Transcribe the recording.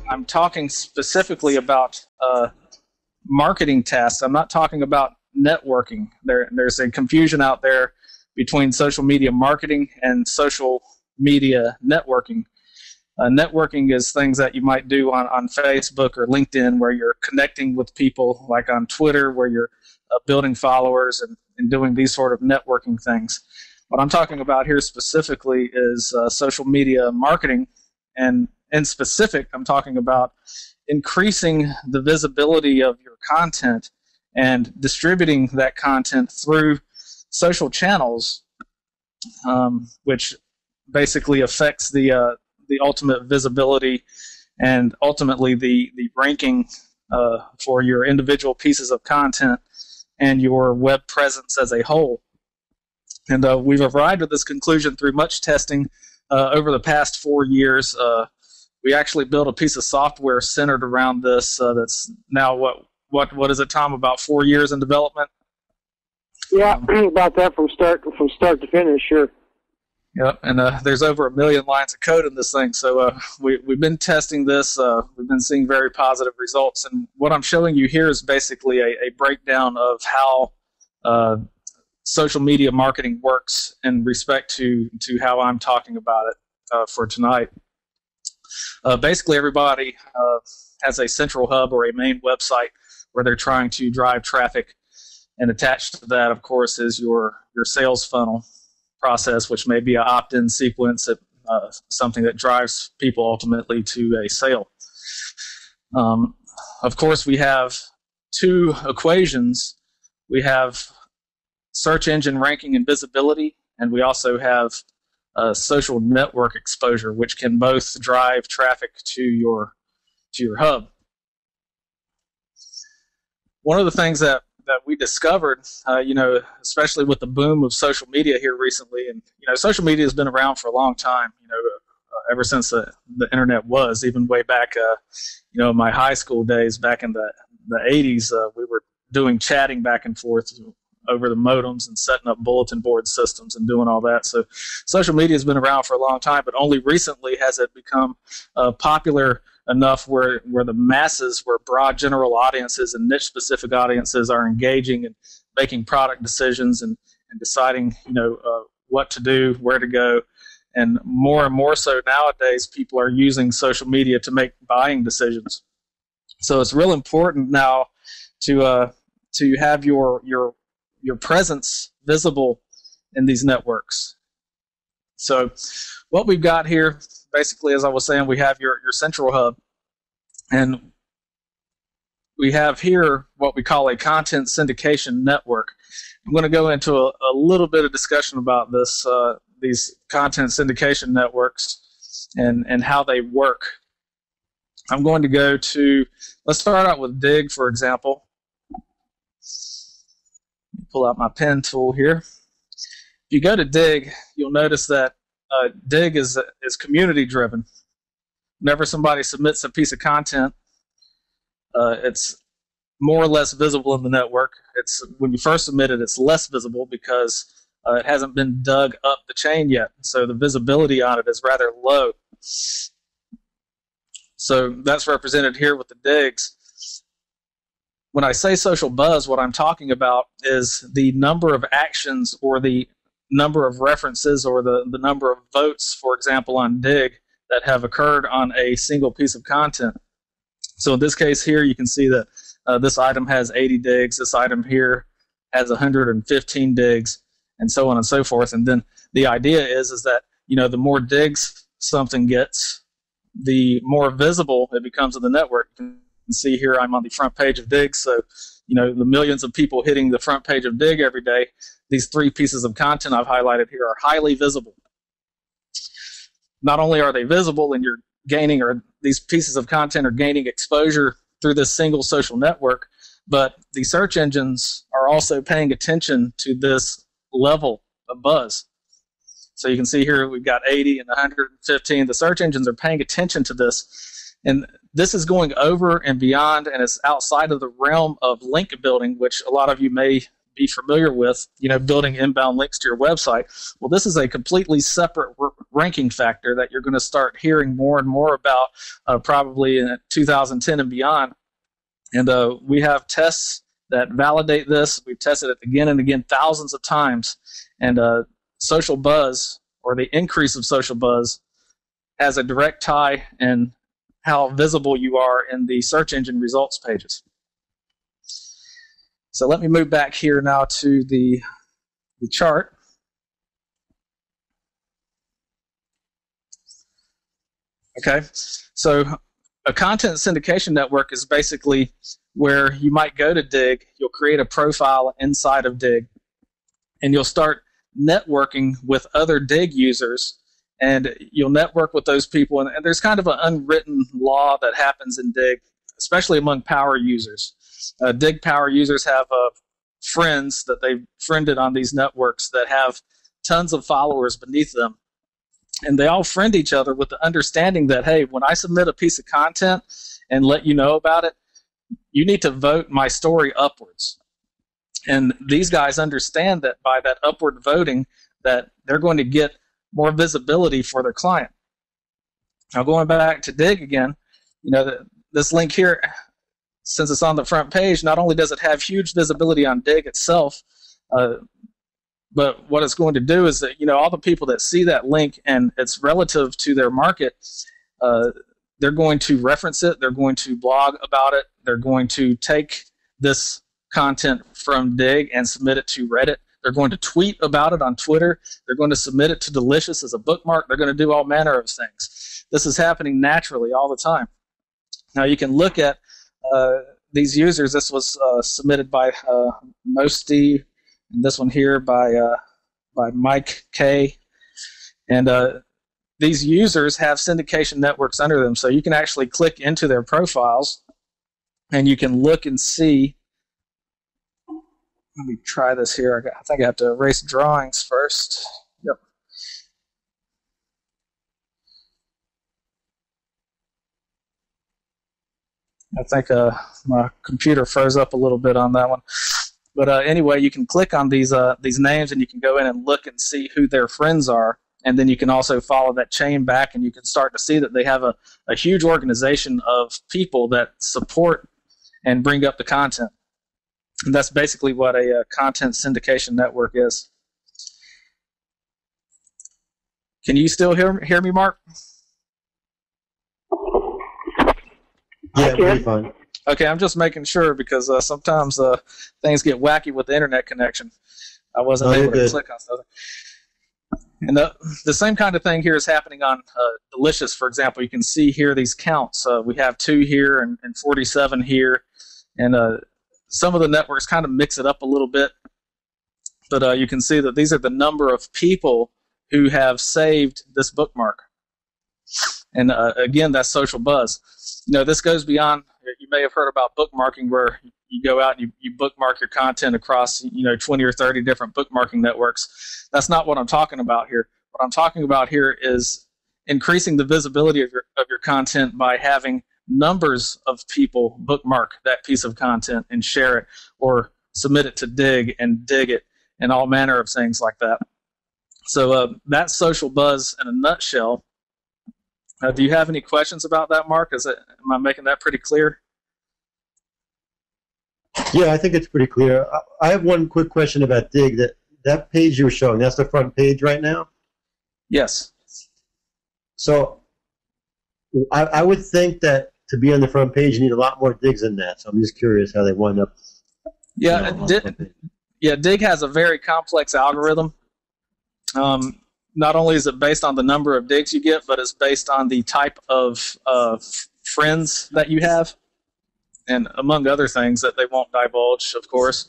I'm talking specifically about marketing tasks. I'm not talking about networking. There's a confusion out there between social media marketing and social media networking. Networking is things that you might do on Facebook or LinkedIn, where you're connecting with people, like on Twitter, where you're building followers and doing these sort of networking things. What I'm talking about here specifically is social media marketing, and in specific, I'm talking about increasing the visibility of your content and distributing that content through social channels, which basically affects the ultimate visibility and ultimately the ranking for your individual pieces of content and your web presence as a whole. And we've arrived at this conclusion through much testing over the past 4 years. We actually built a piece of software centered around this that's now, what is it, Tom, about 4 years in development? Yeah, about that from start to finish, sure. Yep, and there's over 1 million lines of code in this thing. So we've been testing this. We've been seeing very positive results. And what I'm showing you here is basically a breakdown of how social media marketing works in respect to how I'm talking about it for tonight. Basically, everybody has a central hub or a main website where they're trying to drive traffic. And attached to that, of course, is your sales funnel process, which may be an opt-in sequence, something that drives people ultimately to a sale. Of course, we have two equations. We have search engine ranking and visibility, and we also have social network exposure, which can both drive traffic to your hub. One of the things that we discovered, especially with the boom of social media here recently, and social media has been around for a long time. Ever since the internet was, even way back, my high school days back in the 80s, we were doing chatting back and forth over the modems and setting up bulletin board systems and doing all that. So social media has been around for a long time, but only recently has it become popular enough where the masses, where broad general audiences and niche specific audiences are engaging and making product decisions and deciding what to do, where to go. And more so nowadays, people are using social media to make buying decisions. So it's real important now to have your presence visible in these networks. So what we've got here, basically, as I was saying, we have your central hub, and we have here what we call a content syndication network. I'm going to go into a little bit of discussion about this, these content syndication networks and how they work. I'm going to go to, let's start out with Dig, for example. Pull out my pen tool here. If you go to Dig, you'll notice that Dig is community driven. Whenever somebody submits a piece of content, it's more or less visible in the network. It's when you first submit it, it's less visible because it hasn't been dug up the chain yet. So the visibility on it is rather low. So that's represented here with the digs. When I say social buzz, what I'm talking about is the number of actions or the number of references or the number of votes, for example, on Dig that have occurred on a single piece of content. So in this case here, you can see that this item has 80 digs, this item here has 115 digs, and so on and so forth. And then the idea is that, the more digs something gets, the more visible it becomes in the network. You can see here I'm on the front page of Dig, so the millions of people hitting the front page of Dig every day, these three pieces of content I've highlighted here are highly visible. Not only are they visible and you're gaining, or these pieces of content are gaining exposure through this single social network, but the search engines are also paying attention to this level of buzz. So you can see here we've got 80 and 115. The search engines are paying attention to this. And this is going over and beyond, and it's outside of the realm of link building, which a lot of you may be familiar with, building inbound links to your website. Well, this is a completely separate ranking factor that you're going to start hearing more and more about probably in 2010 and beyond. And we have tests that validate this. We've tested it again and again thousands of times. And social buzz, or the increase of social buzz, has a direct tie in how visible you are in the search engine results pages. So let me move back here now to the chart. Okay, so a content syndication network is basically where you might go to Dig, you'll create a profile inside of Dig, and you'll start networking with other Dig users, and you'll network with those people. And there's kind of an unwritten law that happens in Dig, especially among power users. Dig power users have friends that they've friended on these networks that have tons of followers beneath them. And they all friend each other with the understanding that, hey, when I submit a piece of content and let you know about it, you need to vote my story upwards. And these guys understand that by that upward voting, that they're going to get more visibility for their client. Now, going back to Dig again, this link here, since it's on the front page, not only does it have huge visibility on Dig itself, but what it's going to do is that, all the people that see that link and it's relative to their market, they're going to reference it, they're going to blog about it, they're going to take this content from Dig and submit it to Reddit, they're going to tweet about it on Twitter, they're going to submit it to Delicious as a bookmark, they're going to do all manner of things. This is happening naturally all the time. Now you can look at these users. This was submitted by Mosty, and this one here by Mike K. And these users have syndication networks under them, so you can actually click into their profiles, and you can look and see. Let me try this here. I think I have to erase drawings first. Yep. I think my computer froze up a little bit on that one. But anyway, you can click on these names, and you can go in and look and see who their friends are. And then you can also follow that chain back, and you can start to see that they have a huge organization of people that support and bring up the content. And that's basically what a content syndication network is. Can you still hear me, Mark? Yeah, pretty fine. Okay, I'm just making sure because sometimes things get wacky with the internet connection. I wasn't able to click on something. And the same kind of thing here is happening on Delicious, for example. You can see here these counts. We have 2 here and 47 here. And some of the networks kind of mix it up a little bit. But you can see that these are the number of people who have saved this bookmark. And again, that's social buzz. This goes beyond, you may have heard about bookmarking, where you go out and you bookmark your content across 20 or 30 different bookmarking networks. That's not what I'm talking about here. What I'm talking about here is increasing the visibility of your content by having numbers of people bookmark that piece of content and share it, or submit it to Dig and dig it, and all manner of things like that. So that's social buzz in a nutshell. Do you have any questions about that, Mark? Am I making that pretty clear? Yeah, I think it's pretty clear. I have one quick question about Dig. That page you were showing, that's the front page right now? Yes. So I would think that to be on the front page, you need a lot more digs than that. So I'm just curious how they wind up. Yeah, Dig has a very complex algorithm. Not only is it based on the number of digs you get, but it's based on the type of friends that you have, and among other things that they won't divulge, of course.